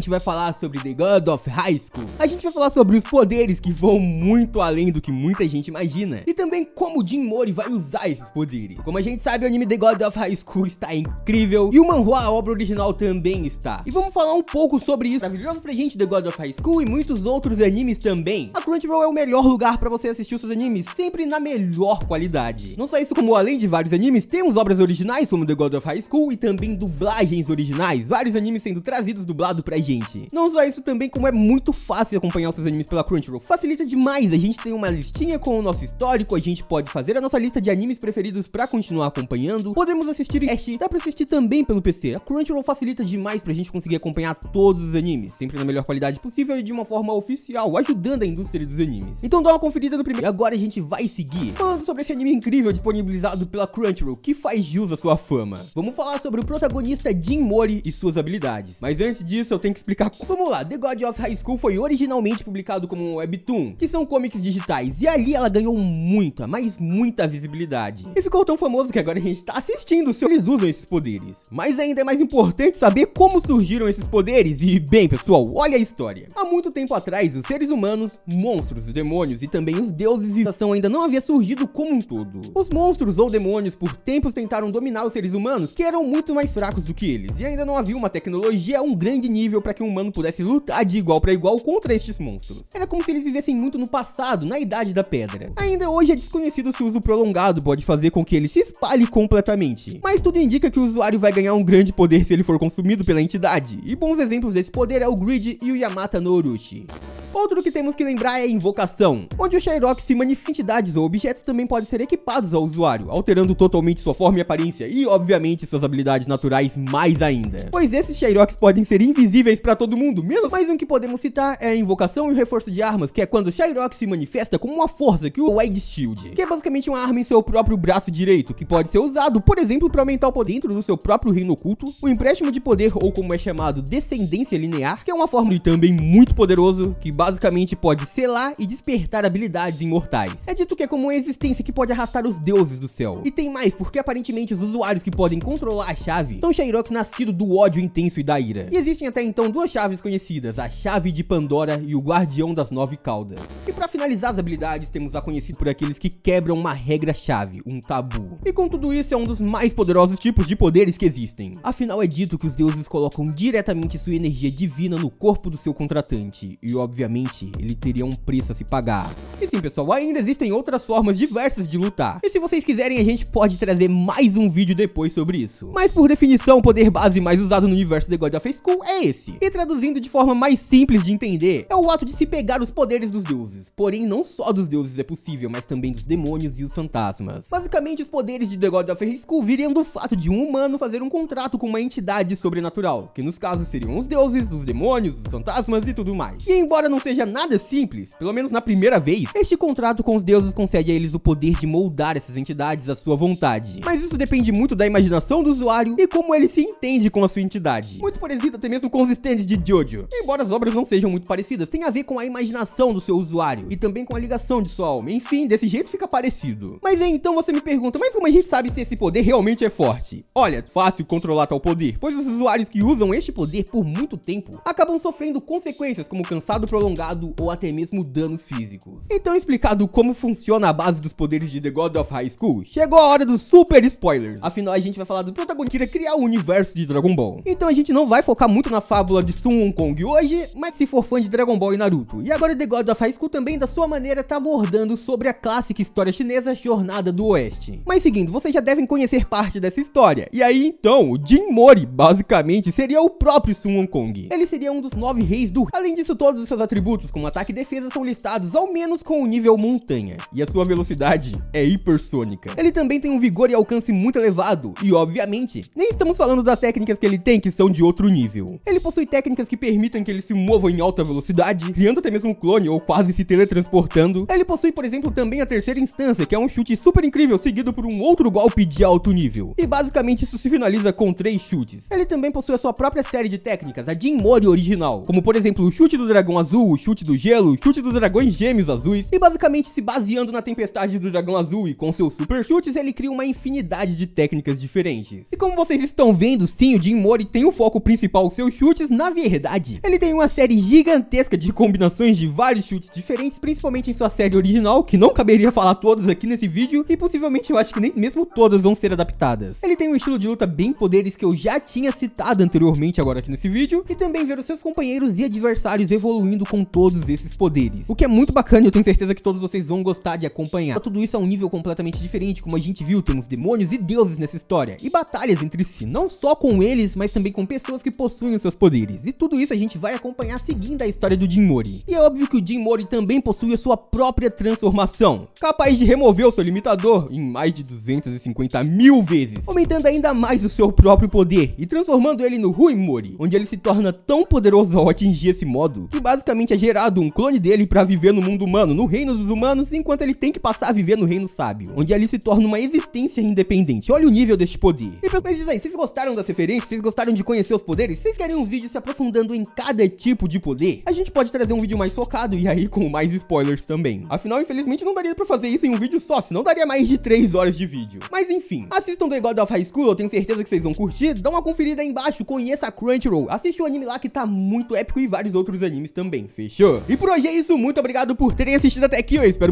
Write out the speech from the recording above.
A gente vai falar sobre The God of High School. A gente vai falar sobre os poderes que vão muito além do que muita gente imagina. E também como o Jim Mori vai usar esses poderes. Como a gente sabe, o anime The God of High School está incrível. E o manhwa, a obra original, também está. E vamos falar um pouco sobre isso. Maravilhoso pra gente, The God of High School e muitos outros animes também. A Crunchyroll é o melhor lugar pra você assistir os seus animes, sempre na melhor qualidade. Não só isso, como além de vários animes, temos obras originais como The God of High School e também dublagens originais. Vários animes sendo trazidos dublado pra gente. Não só isso também, como é muito fácil acompanhar os seus animes pela Crunchyroll. Facilita demais, a gente tem uma listinha com o nosso histórico, a gente pode fazer a nossa lista de animes preferidos pra continuar acompanhando. Podemos assistir Ash, dá pra assistir também pelo PC. A Crunchyroll facilita demais pra gente conseguir acompanhar todos os animes, sempre na melhor qualidade possível e de uma forma oficial, ajudando a indústria dos animes. Então dá uma conferida no primeiro. E agora a gente vai seguir falando sobre esse anime incrível disponibilizado pela Crunchyroll, que faz jus à sua fama. Vamos falar sobre o protagonista Jim Mori e suas habilidades. Mas antes disso, eu tenho que explicar. Vamos lá, The God of High School foi originalmente publicado como um webtoon, que são comics digitais, e ali ela ganhou muita, mas muita visibilidade. E ficou tão famoso que agora a gente tá assistindo se eles usam esses poderes. Mas ainda é mais importante saber como surgiram esses poderes, e bem pessoal, olha a história. Há muito tempo atrás, os seres humanos, monstros, demônios e também os deuses de ação ainda não havia surgido como um todo. Os monstros ou demônios por tempos tentaram dominar os seres humanos, que eram muito mais fracos do que eles, e ainda não havia uma tecnologia a um grande nível para que um humano pudesse lutar de igual para igual contra estes monstros. Era como se eles vivessem muito no passado, na Idade da Pedra. Ainda hoje é desconhecido se o uso prolongado pode fazer com que ele se espalhe completamente, mas tudo indica que o usuário vai ganhar um grande poder se ele for consumido pela entidade, e bons exemplos desse poder é o Grid e o Yamata no Orochi. Outro que temos que lembrar é a invocação, onde o Shyrox se manifesta entidades ou objetos também podem ser equipados ao usuário, alterando totalmente sua forma e aparência e, obviamente, suas habilidades naturais mais ainda. Pois esses Shyrox podem ser invisíveis para todo mundo, mesmo. Mais um que podemos citar é a invocação e o reforço de armas, que é quando o Shyrox se manifesta como uma força, que o Wide Shield, que é basicamente uma arma em seu próprio braço direito, que pode ser usado, por exemplo, para aumentar o poder dentro do seu próprio reino oculto, o empréstimo de poder, ou como é chamado, descendência linear, que é uma forma de também muito poderoso, que basicamente pode selar e despertar habilidades imortais. É dito que é como uma existência que pode arrastar os deuses do céu. E tem mais, porque aparentemente os usuários que podem controlar a chave são Shyrox nascidos do ódio intenso e da ira. E existem até então duas chaves conhecidas, a chave de Pandora e o guardião das 9 caudas. E para finalizar as habilidades, temos a conhecida por aqueles que quebram uma regra-chave, um tabu. E com tudo isso, é um dos mais poderosos tipos de poderes que existem. Afinal, é dito que os deuses colocam diretamente sua energia divina no corpo do seu contratante. E obviamente ele teria um preço a se pagar. E sim pessoal, ainda existem outras formas diversas de lutar, e se vocês quiserem a gente pode trazer mais um vídeo depois sobre isso. Mas por definição, o poder base mais usado no universo The God of High School é esse, e traduzindo de forma mais simples de entender, é o ato de se pegar os poderes dos deuses. Porém, não só dos deuses é possível, mas também dos demônios e os fantasmas. Basicamente, os poderes de The God of High School viriam do fato de um humano fazer um contrato com uma entidade sobrenatural, que nos casos seriam os deuses, os demônios, os fantasmas e tudo mais. E embora não seja nada simples, pelo menos na primeira vez, este contrato com os deuses concede a eles o poder de moldar essas entidades à sua vontade. Mas isso depende muito da imaginação do usuário e como ele se entende com a sua entidade. Muito parecido até mesmo com os stands de Jojo. Embora as obras não sejam muito parecidas, tem a ver com a imaginação do seu usuário e também com a ligação de sua alma. Enfim, desse jeito fica parecido. Mas aí então você me pergunta, mas como a gente sabe se esse poder realmente é forte? Olha, fácil controlar tal poder, pois os usuários que usam este poder por muito tempo acabam sofrendo consequências como cansado prolongado ou até mesmo danos físicos. Então, explicado como funciona a base dos poderes de The God of High School, chegou a hora dos super spoilers. Afinal, a gente vai falar do protagonista que queria criar o universo de Dragon Ball. Então a gente não vai focar muito na fábula de Sun Wukong hoje, mas se for fã de Dragon Ball e Naruto. E agora The God of High School também, da sua maneira, tá abordando sobre a clássica história chinesa Jornada do Oeste. Mas seguindo, vocês já devem conhecer parte dessa história. E aí então, o Jim Mori, basicamente, seria o próprio Sun Wukong. Ele seria um dos 9 reis do... Além disso, todos os seus atributos, como ataque e defesa, são listados ao menos com o nível montanha. E a sua velocidade é hipersônica. Ele também tem um vigor e alcance muito elevado. E obviamente, nem estamos falando das técnicas que ele tem, que são de outro nível. Ele possui técnicas que permitem que ele se mova em alta velocidade, criando até mesmo um clone ou quase se teletransportando. Ele possui, por exemplo, também a terceira instância, que é um chute super incrível, seguido por um outro golpe de alto nível. E basicamente isso se finaliza com 3 chutes. Ele também possui a sua própria série de técnicas, a Jim Mori original, como por exemplo o chute do dragão azul, fogo, chute do gelo, chute dos dragões gêmeos azuis, e basicamente se baseando na tempestade do dragão azul e com seus super chutes, ele cria uma infinidade de técnicas diferentes. E como vocês estão vendo, sim, o Jim Mori tem o foco principal, os seus chutes. Na verdade, ele tem uma série gigantesca de combinações de vários chutes diferentes, principalmente em sua série original, que não caberia falar todas aqui nesse vídeo, e possivelmente eu acho que nem mesmo todas vão ser adaptadas. Ele tem um estilo de luta bem poderes que eu já tinha citado anteriormente agora aqui nesse vídeo, e também ver os seus companheiros e adversários evoluindo com todos esses poderes, o que é muito bacana e eu tenho certeza que todos vocês vão gostar de acompanhar. Tudo isso é um nível completamente diferente, como a gente viu, temos demônios e deuses nessa história, e batalhas entre si, não só com eles, mas também com pessoas que possuem os seus poderes, e tudo isso a gente vai acompanhar seguindo a história do Jim Mori. E é óbvio que o Jim Mori também possui a sua própria transformação, capaz de remover o seu limitador em mais de 250 mil vezes, aumentando ainda mais o seu próprio poder e transformando ele no Rui Mori, onde ele se torna tão poderoso ao atingir esse modo, que basicamente é gerado um clone dele pra viver no mundo humano, no reino dos humanos, enquanto ele tem que passar a viver no reino sábio, onde ele se torna uma existência independente. Olha o nível deste poder. E pessoal, diz aí, vocês gostaram das referências? Vocês gostaram de conhecer os poderes? Vocês querem um vídeo se aprofundando em cada tipo de poder? A gente pode trazer um vídeo mais focado e aí com mais spoilers também. Afinal, infelizmente não daria pra fazer isso em um vídeo só, senão daria mais de 3 horas de vídeo. Mas enfim, assistam The God of High School, eu tenho certeza que vocês vão curtir. Dá uma conferida aí embaixo, conheça a Crunchyroll, assiste o anime lá que tá muito épico e vários outros animes também, fechou? E por hoje é isso, muito obrigado por terem assistido até aqui, eu espero